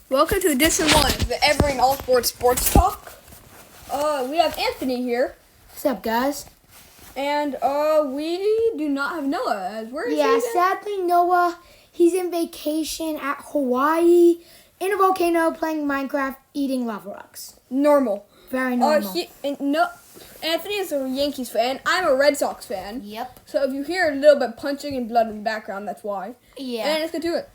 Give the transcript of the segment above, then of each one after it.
Welcome to Edition 1, the Every and Allsports Sports Talk. We have Anthony here. What's up, guys? And we do not have Noah. Where is he? Yeah, sadly, Noah, he's in vacation at Hawaii in a volcano playing Minecraft, eating lava rocks. Normal. Very normal. Anthony is a Yankees fan. I'm a Red Sox fan. Yep. So if you hear a little bit punching and blood in the background, that's why. Yeah. And let's get to it.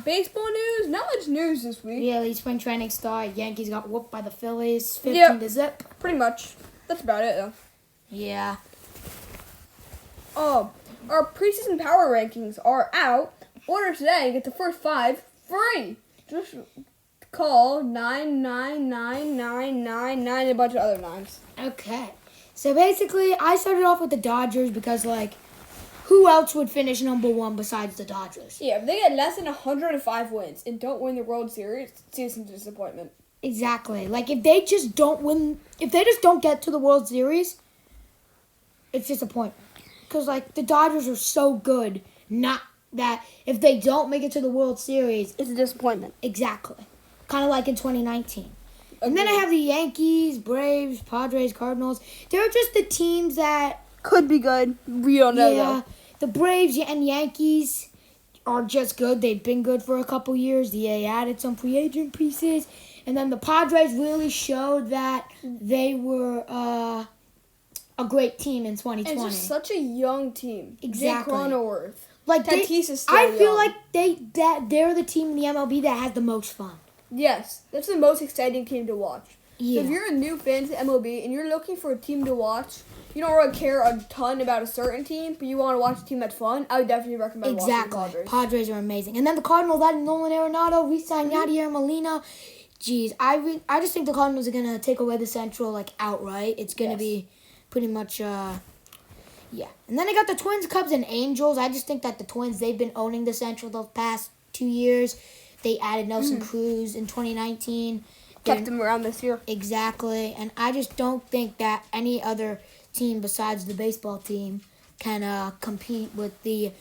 Baseball news. Not much news this week. Yeah, the spring training start. Yankees got whooped by the Phillies, 15-0. Pretty much. That's about it, though. Yeah. Our preseason power rankings are out. Order today. Get the first 5 free. Just call 99999 and a bunch of other nines. Okay. So basically, I started off with the Dodgers because, who else would finish number 1 besides the Dodgers? Yeah, if they get less than 105 wins and don't win the World Series, it's a disappointment. Exactly. If they just don't get to the World Series, it's disappointment. Because, the Dodgers are so good, not that if they don't make it to the World Series, It's a disappointment. exactly. Kind of like in 2019. And then I have the Yankees, Braves, Padres, Cardinals. They're just the teams that... Could be good. We don't know, though. The Braves and Yankees are just good. They've been good for a couple years. They added some free agent pieces. And then the Padres really showed that they were a great team in 2020. And it's just such a young team. Exactly. Jake Cronenworth. Tatis is still I feel young. like they're the team in the MLB that has the most fun. Yes, that's the most exciting team to watch. Yeah. So if you're a new fan to MLB and you're looking for a team to watch, you don't really care a ton about a certain team, but you want to watch a team that's fun, I would definitely recommend watching the Padres. Padres are amazing. And then the Cardinals added Nolan Arenado, re-signed Yadier Molina. Jeez, I just think the Cardinals are going to take away the Central, outright. It's going to be pretty much, yeah. And then I got the Twins, Cubs, and Angels. I just think that the Twins, they've been owning the Central the past 2 years. They added Nelson Cruz in 2019. Kept them around this year. Exactly. And I just don't think that any other team besides the baseball team can compete with the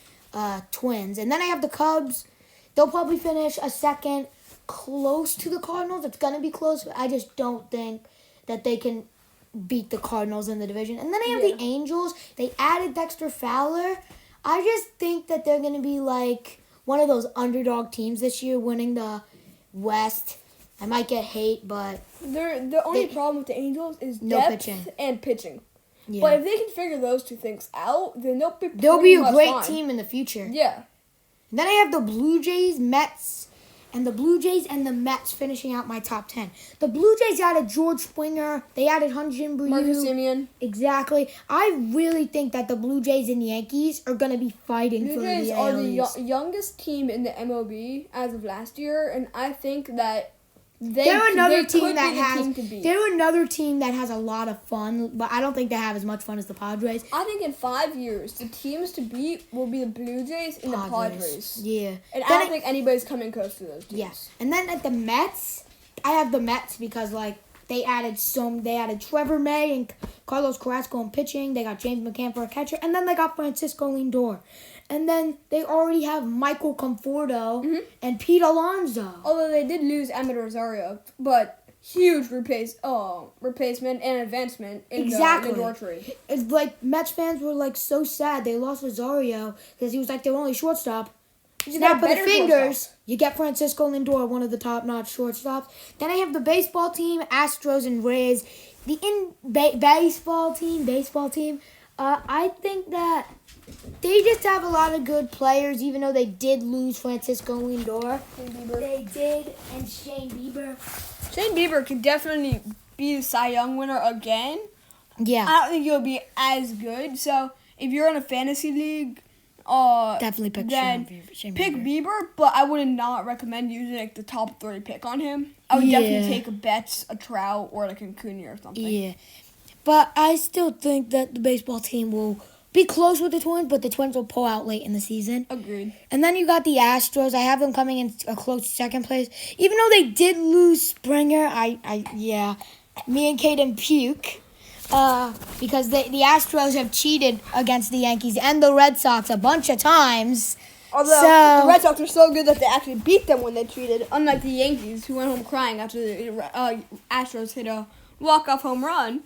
Twins. And then I have the Cubs. They'll probably finish a second close to the Cardinals. It's going to be close, but I just don't think that they can beat the Cardinals in the division. And then I have the Angels. They added Dexter Fowler. I just think that they're going to be one of those underdog teams this year, winning the West. I might get hate, but... The only problem with the Angels is depth and pitching. Yeah. But if they can figure those two things out, then they'll be a great fine. team in the future. Yeah. And then I have the Blue Jays, Mets, and the Mets finishing out my top 10. The Blue Jays added George Springer. They added Hyun-Jin Ryu. Marcus Semien. Exactly. I really think that the Blue Jays and Yankees are going to be fighting for the AL East. Blue Jays are the youngest team in the MLB as of last year, and I think that they're another team that has a lot of fun, but I don't think they have as much fun as the Padres. I think in 5 years, the teams to beat will be the Blue Jays and the Padres. Yeah. And I don't think anybody's coming close to those teams. Yes. And then at the Mets, I have the Mets because, they added Trevor May and Carlos Carrasco in pitching. They got James McCann for a catcher. And then they got Francisco Lindor. And then they already have Michael Conforto and Pete Alonso. Although they did lose Amed Rosario, but huge replacement and advancement in the Lindor trade. It's Mets fans were so sad they lost Rosario because he was their only shortstop. Snap of the fingers, you get Francisco Lindor, one of the top-notch shortstops. Then I have the baseball team, Astros and Rays. The baseball team, I think that they just have a lot of good players, even though they did lose Francisco Lindor. They did, and Shane Bieber. Shane Bieber can definitely be the Cy Young winner again. Yeah. I don't think he'll be as good. So if you're in a fantasy league, definitely pick Shane Bieber, but I would not recommend using the top 3 pick on him. I would definitely take a Betts, a Trout, or a Acuna or something. Yeah, but I still think that the baseball team will be close with the Twins, but the Twins will pull out late in the season. Agreed. And then you got the Astros. I have them coming in a close second place, even though they did lose Springer. Me and Caden puke. Because the Astros have cheated against the Yankees and the Red Sox a bunch of times. Although the Red Sox are so good that they actually beat them when they cheated, unlike the Yankees, who went home crying after the Astros hit a walk-off home run.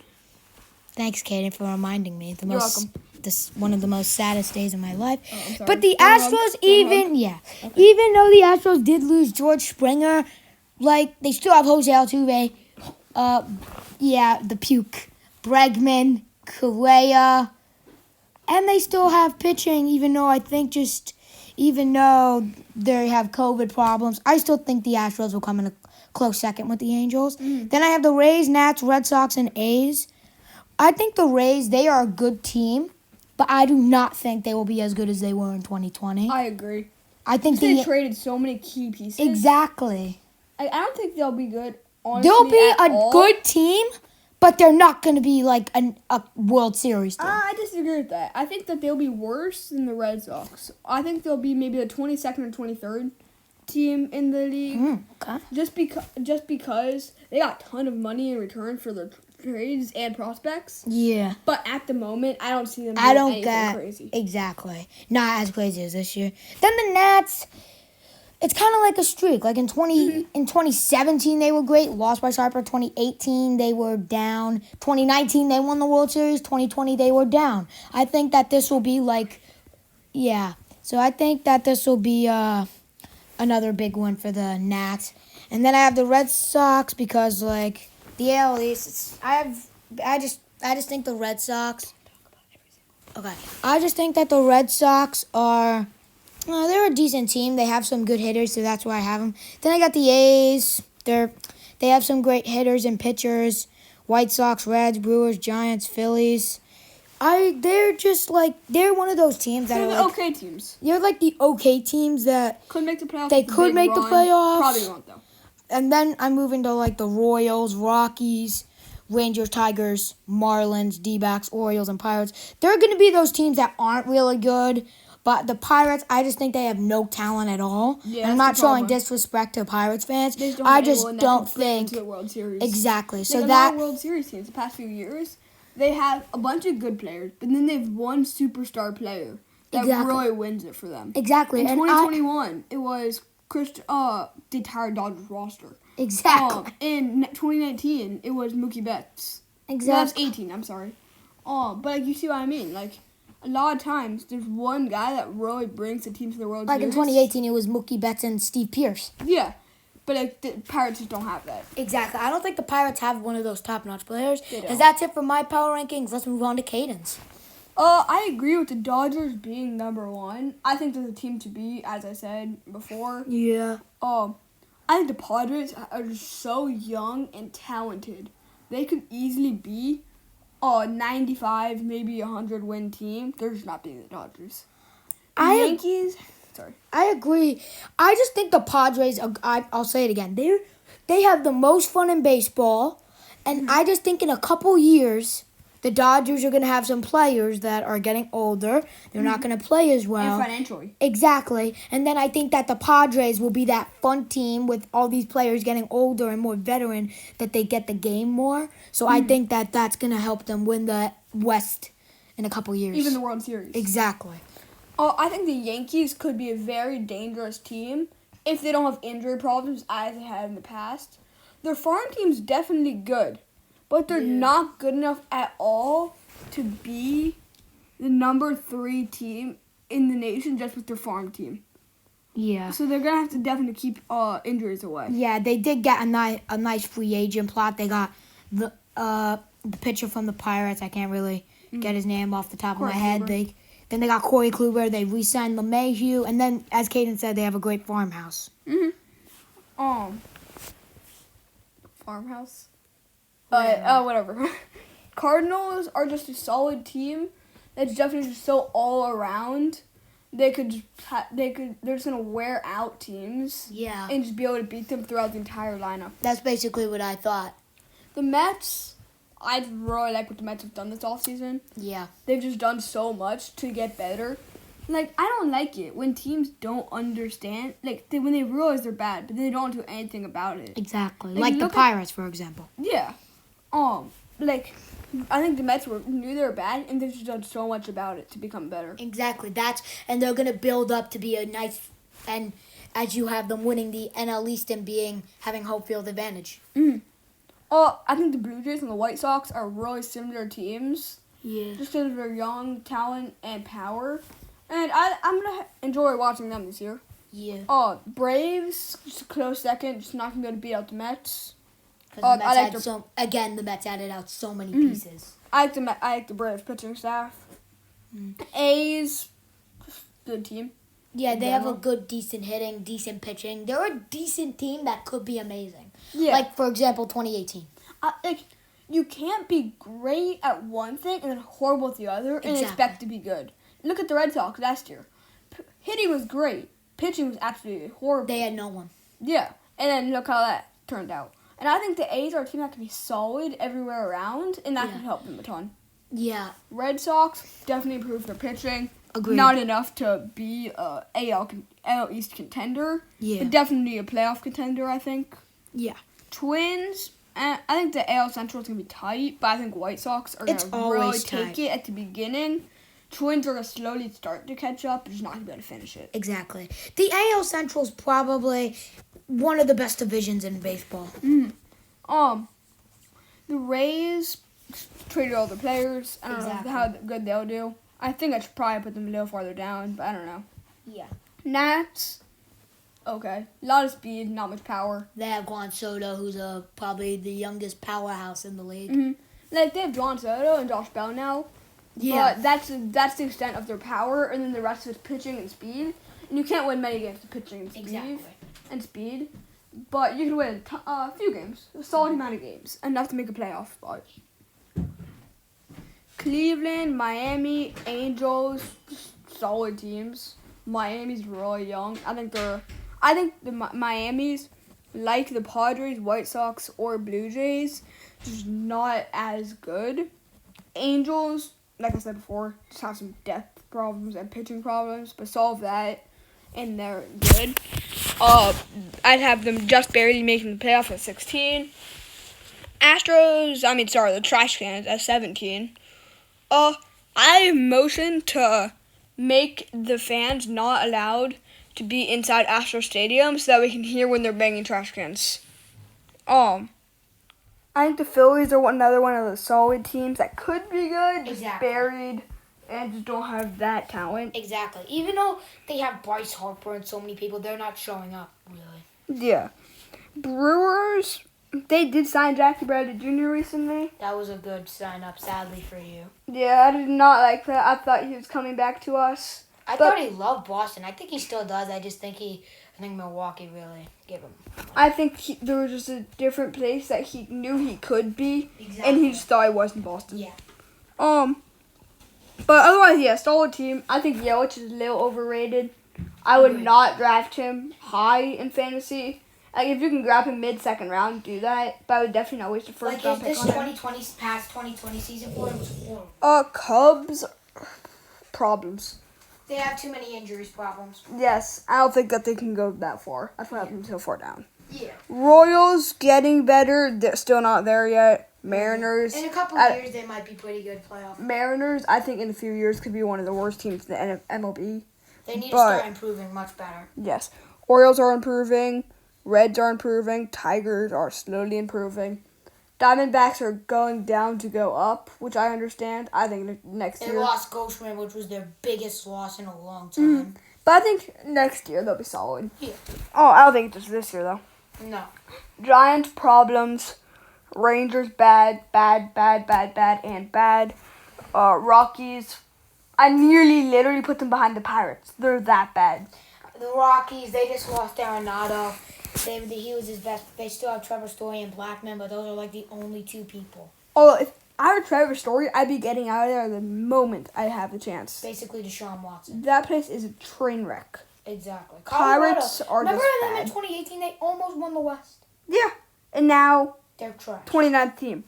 Thanks, Kaden, for reminding me. You're welcome. This one of the most saddest days of my life. Oh, I'm sorry. But the Astros, even though the Astros did lose George Springer, like, they still have Jose Altuve, the puke, Bregman, Correa, and they still have pitching, even though they have COVID problems. I still think the Astros will come in a close second with the Angels. Then I have the Rays, Nats, Red Sox, and A's. I think the Rays, they are a good team, but I do not think they will be as good as they were in 2020. I agree. I think they traded so many key pieces. Exactly. I don't think they'll be good, honestly, they'll be a good team, but they're not going to be like a World Series team. I disagree with that. I think that they'll be worse than the Red Sox. I think they'll be maybe the 22nd or 23rd team in the league. Okay. Just because they got a ton of money in return for their trades and prospects. Yeah. But at the moment, I don't see them doing anything crazy. Exactly. Not as crazy as this year. Then the Nats, it's kind of like a streak. Like in 2017, they were great. Lost by Harper. 2018, they were down. 2019, they won the World Series. 2020, they were down. I think that this will be So I think that this will be another big one for the Nats. And then I have the Red Sox because, like, the AL East, I just think the Red Sox. Okay. I just think that the Red Sox are. They're a decent team. They have some good hitters, so that's why I have them. Then I got the A's. They have some great hitters and pitchers. White Sox, Reds, Brewers, Giants, Phillies. They're one of those teams that they're are the okay teams. They're like the okay teams that could make the playoffs. They could make the playoffs. Probably won't though. And then I move into like the Royals, Rockies, Rangers, Tigers, Marlins, D-backs, Orioles, and Pirates. They're going to be those teams that aren't really good. But the Pirates, I just think they have no talent at all. Yeah, I'm not showing disrespect to Pirates fans. I just don't think the World Series. Exactly. So a lot of World Series teams the past few years, they have a bunch of good players, but then they have one superstar player that really wins it for them. Exactly. In 2021, it was the entire Dodgers roster. Exactly. In 2019, it was Mookie Betts. Exactly. No, that's 18. I'm sorry. But like, you see what I mean? Like, a lot of times, there's one guy that really brings the team to the World Series. Like in 2018, it was Mookie Betts and Steve Pearce. Yeah. But like, the Pirates just don't have that. Exactly. I don't think the Pirates have one of those top-notch players. And that's it for my power rankings. Let's move on to Caden's. I agree with the Dodgers being number one. I think they're the team to beat, as I said before. Yeah. I think the Padres are just so young and talented. They could easily be 95, maybe 100 win team. They're just not beating the Dodgers. Yankees. Sorry. I agree. I just think the Padres. I'll say it again. They have the most fun in baseball, and I just think in a couple years, the Dodgers are going to have some players that are getting older. They're not going to play as well. And financially. Exactly. And then I think that the Padres will be that fun team with all these players getting older and more veteran, that they get the game more. So I think that that's going to help them win the West in a couple years. Even the World Series. Exactly. I think the Yankees could be a very dangerous team if they don't have injury problems as they had in the past. Their farm team's definitely good, but they're not good enough at all to be the number 3 team in the nation just with their farm team. Yeah. So they're going to have to definitely keep injuries away. Yeah, they did get a nice free agent plot. They got the pitcher from the Pirates. I can't really get his name off the top of my head. Then they got Corey Kluber. They re-signed LeMahieu. And then, as Caden said, they have a great farmhouse. Farmhouse? Whatever. Cardinals are just a solid team that's definitely just so all around. They're just gonna wear out teams. Yeah. And just be able to beat them throughout the entire lineup. That's basically what I thought. The Mets, I really like what the Mets have done this offseason. Yeah. They've just done so much to get better. Like, I don't like it when teams don't understand. Like, when they realize they're bad, but they don't do anything about it. Exactly. Like the Pirates, for example. Yeah. I think the Mets knew they were bad, and they've just done so much about it to become better. Exactly. And they're going to build up to be a nice, and as you have them winning the NL East and having home field advantage. I think the Blue Jays and the White Sox are really similar teams. Yeah. Just because of their young talent and power. And I'm going to enjoy watching them this year. Yeah. Braves, just a close second, just not going to be able to beat out the Mets. The Mets added out so many pieces. I like the Braves pitching staff. A's, good team. Yeah, they have a good, decent hitting, decent pitching. They're a decent team that could be amazing. Yeah. Like, for example, 2018. You can't be great at one thing and then horrible at the other and expect to be good. Look at the Red Sox last year. Hitting was great. Pitching was absolutely horrible. They had no one. Yeah, and then look how that turned out. And I think the A's are a team that can be solid everywhere around, and that can help them a ton. Yeah. Red Sox definitely improved their pitching. Agreed. Not enough to be a AL East contender. Yeah. But definitely a playoff contender, I think. Yeah. Twins, I think the AL Central is going to be tight, but I think White Sox are going to really take it at the beginning. Twins are going to slowly start to catch up, but just not going to be able to finish it. Exactly. The AL Central is probably one of the best divisions in baseball. The Rays traded all their players. I don't know how good they'll do. I think I should probably put them a little farther down, but I don't know. Yeah. Nats, okay. A lot of speed, not much power. They have Juan Soto, who's probably the youngest powerhouse in the league. Mm-hmm. Like, they have Juan Soto and Josh Bell now. Yeah. But that's the extent of their power, and then the rest is pitching and speed. And you can't win many games with pitching and speed. But you can win a few games, a solid amount of games, enough to make a playoff spot. Cleveland, Miami, Angels, solid teams. Miami's really young. I think the Miami's, like the Padres, White Sox, or Blue Jays, just not as good. Angels, like I said before, just have some depth problems and pitching problems, but solve that, and they're good. I'd have them just barely making the playoff at 16. The trash cans at 17. I motioned to make the fans not allowed to be inside Astro Stadium so that we can hear when they're banging trash cans. I think the Phillies are another one of the solid teams that could be good, just buried, and just don't have that talent. Exactly. Even though they have Bryce Harper and so many people, they're not showing up, really. Yeah. Brewers, they did sign Jackie Bradley Jr. recently. That was a good sign-up, sadly for you. Yeah, I did not like that. I thought he was coming back to us. I thought he loved Boston. I think he still does. I think Milwaukee really gave him money. I think there was just a different place that he knew he could be, and he just thought he was in Boston. Yeah. But otherwise, yeah, solid team. I think Yelich is a little overrated. I would not draft him high in fantasy. Like, if you can grab him mid-second round, do that. But I would definitely not waste a first round pick on him. This 2020 season for him was horrible. Cubs, problems. They have too many injuries problems. Yes, I don't think that they can go that far. That's why I have them so far down. Yeah. Royals getting better. They're still not there yet. Mariners. In a couple of years, they might be pretty good playoff. Mariners, I think in a few years, could be one of the worst teams in the MLB. They need to start improving much better. Yes. Orioles are improving. Reds are improving. Tigers are slowly improving. Diamondbacks are going down to go up, which I understand. I think next year. They lost Goldschmidt, which was their biggest loss in a long time. But I think next year they'll be solid. Yeah. I don't think just this year, though. No. Giants, problems. Rangers, bad, and bad. Rockies, I literally put them behind the Pirates. They're that bad. The Rockies, they just lost Arenado. He was his best. They still have Trevor Story and Blackman, but those are like the only two people. If I were Trevor Story, I'd be getting out of there the moment I have the chance. Basically, Deshaun Watson. That place is a train wreck. Exactly. Pirates are Remember just them bad. in 2018? They almost won the West. Yeah, and now they're trash. 29th team.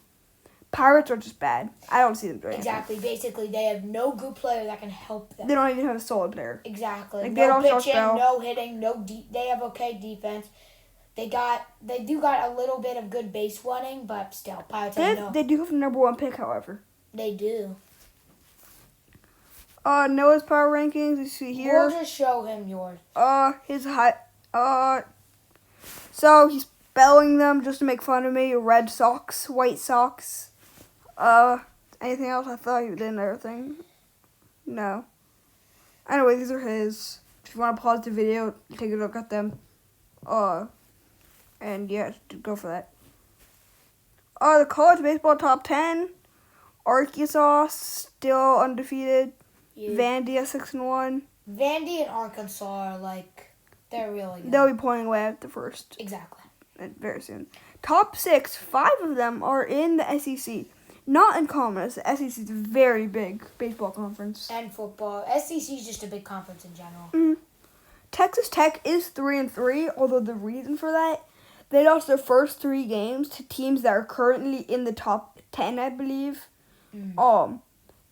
Pirates are just bad. I don't see them doing Exactly. anything. Basically, they have no good player that can help them. They don't even have a solid player. Exactly. Like, no pitching, no hitting, They have okay defense. They do got a little bit of good base running, but still, Pirates have no. They do have the number 1 pick, however. They do. Noah's power rankings, you see here. We'll just show him yours. His height. So he's spelling them just to make fun of me. Red Sox, White Sox. Anything else? I thought he did another thing. No. Anyway, these are his. If you want to pause the video, take a look at them. And yeah, go for that. The college baseball top 10. Arkansas still undefeated. Yeah. Vandy at 6-1. Vandy and Arkansas are they're really good. They'll be pointing away at the first. Exactly. Very soon. Top 6, 5 of them are in the SEC. Not in common. The SEC is a very big baseball conference. And football. SEC is just a big conference in general. Mm-hmm. Texas Tech is 3-3, although the reason for that, they lost their first 3 games to teams that are currently in the top 10, I believe.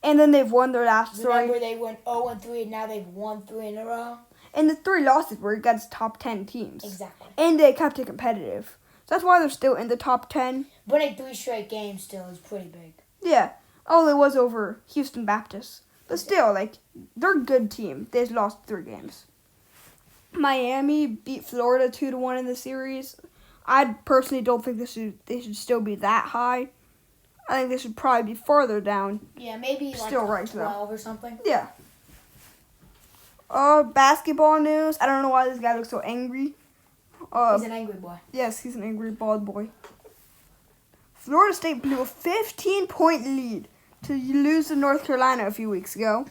And then they've won their last 3. Remember, they went 0-3, and now they've won 3 in a row. And the 3 losses were against top 10 teams. Exactly. And they kept it competitive. So that's why they're still in the top 10. Winning 3 straight games still is pretty big. Yeah. Oh, it was over Houston Baptist. But still, they're a good team. They've lost 3 games. Miami beat Florida 2-1 in the series. I personally don't think they should still be that high. I think they should probably be farther down. Yeah, maybe still right 12 or something. Yeah. Basketball news. I don't know why this guy looks so angry. He's an angry boy. Yes, he's an angry bald boy. Florida State blew a 15-point lead to lose to North Carolina a few weeks ago.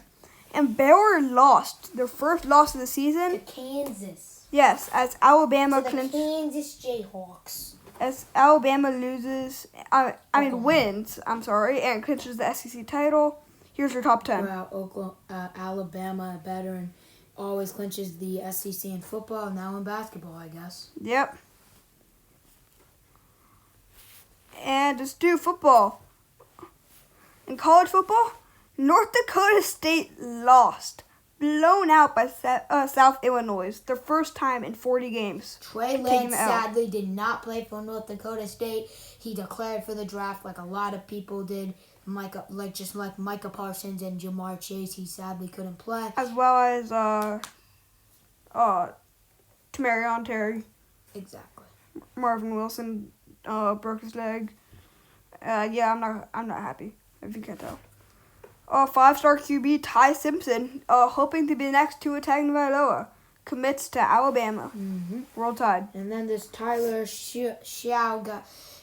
And Baylor lost their first loss of the season. To Kansas. Yes, as Alabama to the Kansas Jayhawks. As Alabama wins, and clinches the SEC title. Here's your top 10. Well, Alabama, a veteran, always clinches the SEC in football, now in basketball, I guess. Yep. And let's do football. In college football, North Dakota State lost. Blown out by South Illinois. Their first time in 40 games. Trey Lance sadly did not play for North Dakota State. He declared for the draft like a lot of people did. Micah Parsons and Jamar Chase, he sadly couldn't play. As well as Tamarion Terry. Exactly. Marvin Wilson broke his leg. Yeah, I'm not happy, if you can't tell. 5-star QB Ty Simpson, hoping to be the next Tua Tagovailoa, commits to Alabama. Roll Tide. And then this Tyler Xiao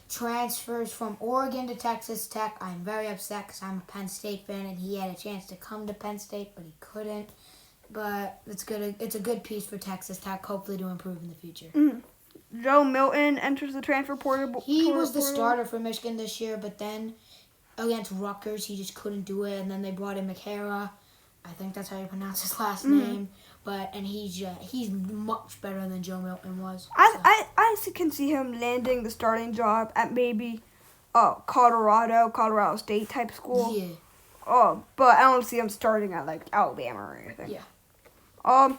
transfers from Oregon to Texas Tech. I'm very upset because I'm a Penn State fan, and he had a chance to come to Penn State, but he couldn't. But it's good. It's a good piece for Texas Tech, hopefully to improve in the future. Joe Milton enters the transfer portal. He was the starter for Michigan this year, but then against Rutgers, he just couldn't do it, and then they brought in McHara. I think that's how you pronounce his last name. And he's much better than Joe Milton was. I can see him landing the starting job at maybe Colorado State type school. Yeah. But I don't see him starting at Alabama or anything. Yeah.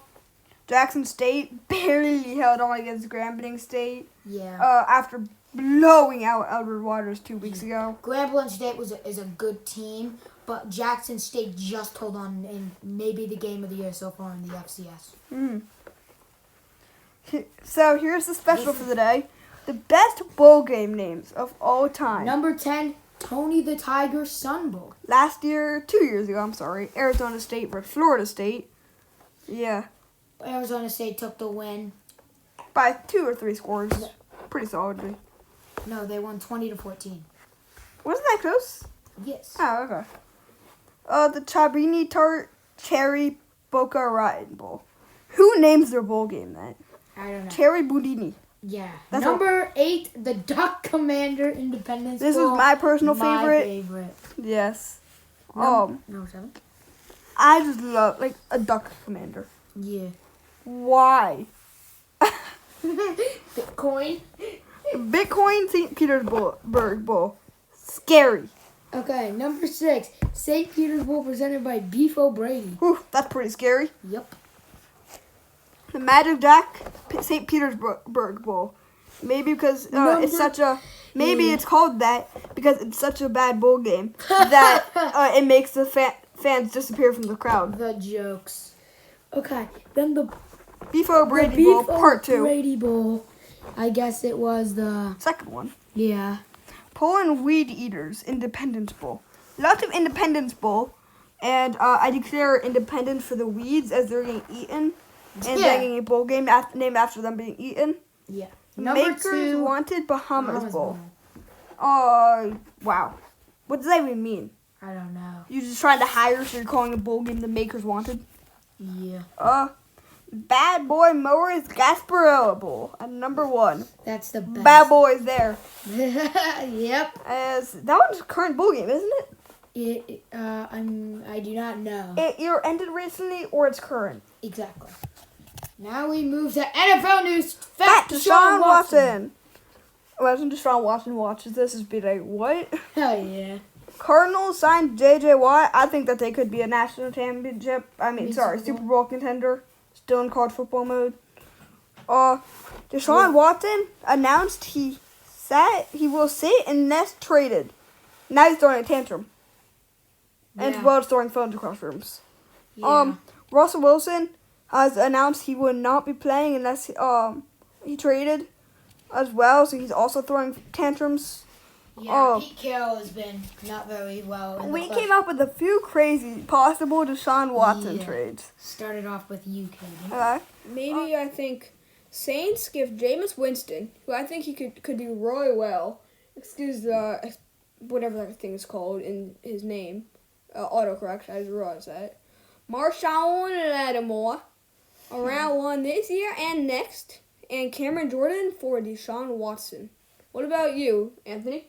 Jackson State barely held on against Grambling State. Yeah. After blowing out Edward Waters 2 weeks ago. Grambling State is a good team, but Jackson State just hold on in maybe the game of the year so far in the FCS. So here's the special for the day. The best bowl game names of all time. Number 10, Tony the Tiger Sun Bowl. 2 years ago, Arizona State versus Florida State. Yeah. Arizona State took the win. By 2 or 3 scores. Pretty solidly. No, they won 20-14. Wasn't that close? Yes. Oh, okay. The Chabrini Tart Cherry Boca Raton Bowl. Who names their bowl game that? I don't know. Cherry Boudini. Yeah. Number 8, the Duck Commander Independence Bowl. This was my personal favorite. My favorite. Yes. Number 7. I just love, a Duck Commander. Yeah. Why? Bitcoin St. Petersburg Bowl. Scary. Okay, number 6, St. Peter's Bowl presented by Beef O'Brady. Whew, that's pretty scary. Yep. The Magic Jack St. Petersburg Bowl. Maybe because it's such a... Maybe it's called that because it's such a bad bowl game that it makes the fans disappear from the crowd. The jokes. Okay, then the Beef O'Brady Bowl, Part 2. Brady Bowl. I guess it was the... Second one. Yeah. Poland Weed Eaters, Independence Bowl. Lots of Independence Bowl. And I declare independence for the weeds as they're getting eaten. And they're getting a bowl game named after them being eaten. Yeah. Makers 2, Wanted Bahamas Bowl. Wow. What does that even mean? I don't know. You just trying to hire, so you're calling a bowl game the Makers Wanted? Yeah. Bad Boy Mowers Gasparilla Bowl at number 1. That's the best. Bad Boys there. Yep. That one's a current bowl game, isn't it? I do not know. It either ended recently or it's current. Exactly. Now we move to NFL news. Fat Deshaun Watson. Imagine Deshaun Watson watches this and be like, what? Hell yeah. Cardinals signed J.J. Watt. I think that they could be a national championship. Super Bowl contender. Still in college football mode. Deshaun Watson announced he will sit unless traded. Now he's throwing a tantrum. And as well as throwing phones across rooms. Yeah. Russell Wilson has announced he will not be playing unless he traded as well. So he's also throwing tantrums. Yeah, Pete Carroll has been not very well. We came up with a few crazy possible Deshaun Watson trades. Started off with you, Katie. Maybe I think Saints give Jameis Winston, who I think he could do really well. Excuse the whatever that thing is called in his name. Autocorrect. I just realized that. Marshawn Lattimore around 1 this year and next, and Cameron Jordan for Deshaun Watson. What about you, Anthony?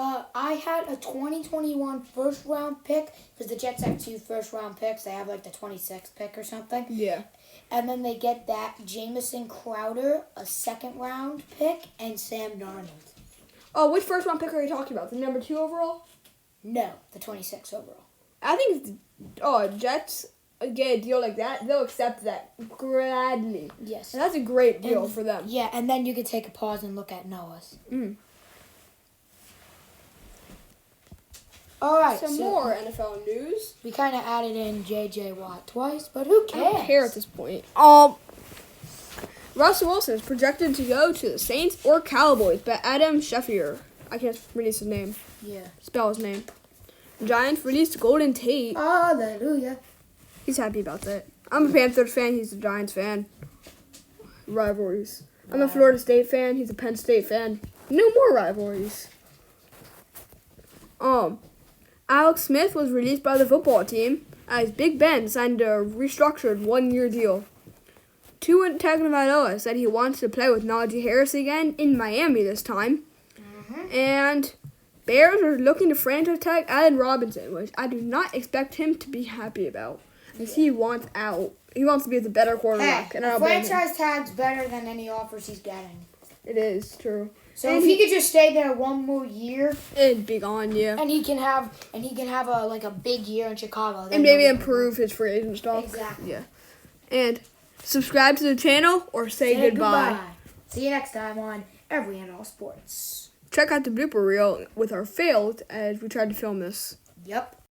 I had a 2021 first-round pick, because the Jets have 2 first-round picks. They have, like, the 26th pick or something. Yeah. And then they get that Jamison Crowder, a second-round pick, and Sam Darnold. Oh, which first-round pick are you talking about? The number 2 overall? No, the 26th overall. I think Jets get a deal like that, they'll accept that gladly. Yes. And that's a great deal for them. Yeah, and then you can take a pause and look at Noah's. All right. Some more NFL news. We kind of added in J.J. Watt twice, but who cares? I don't care at this point. Russell Wilson is projected to go to the Saints or Cowboys, but Adam Schefter, I can't release his name. Yeah. Spell his name. Giants released Golden Tate. Hallelujah. He's happy about that. I'm a Panthers fan. He's a Giants fan. Rivalries. I'm a Florida State fan. He's a Penn State fan. No more rivalries. Alex Smith was released by the football team as Big Ben signed a restructured 1-year deal. Tua Tagovailoa said he wants to play with Najee Harris again in Miami this time. And Bears are looking to franchise tag Allen Robinson, which I do not expect him to be happy about. Because he wants out. He wants to be the better quarterback. Hey, franchise tag's better than any offers he's getting. It is true. So if he could just stay there 1 more year, it'd be gone, yeah. And he can have a big year in Chicago. And maybe improve his free agent stock. Exactly. Yeah. And subscribe to the channel or say goodbye. See you next time on Every and All Sports. Check out the blooper reel with our fails as we tried to film this. Yep.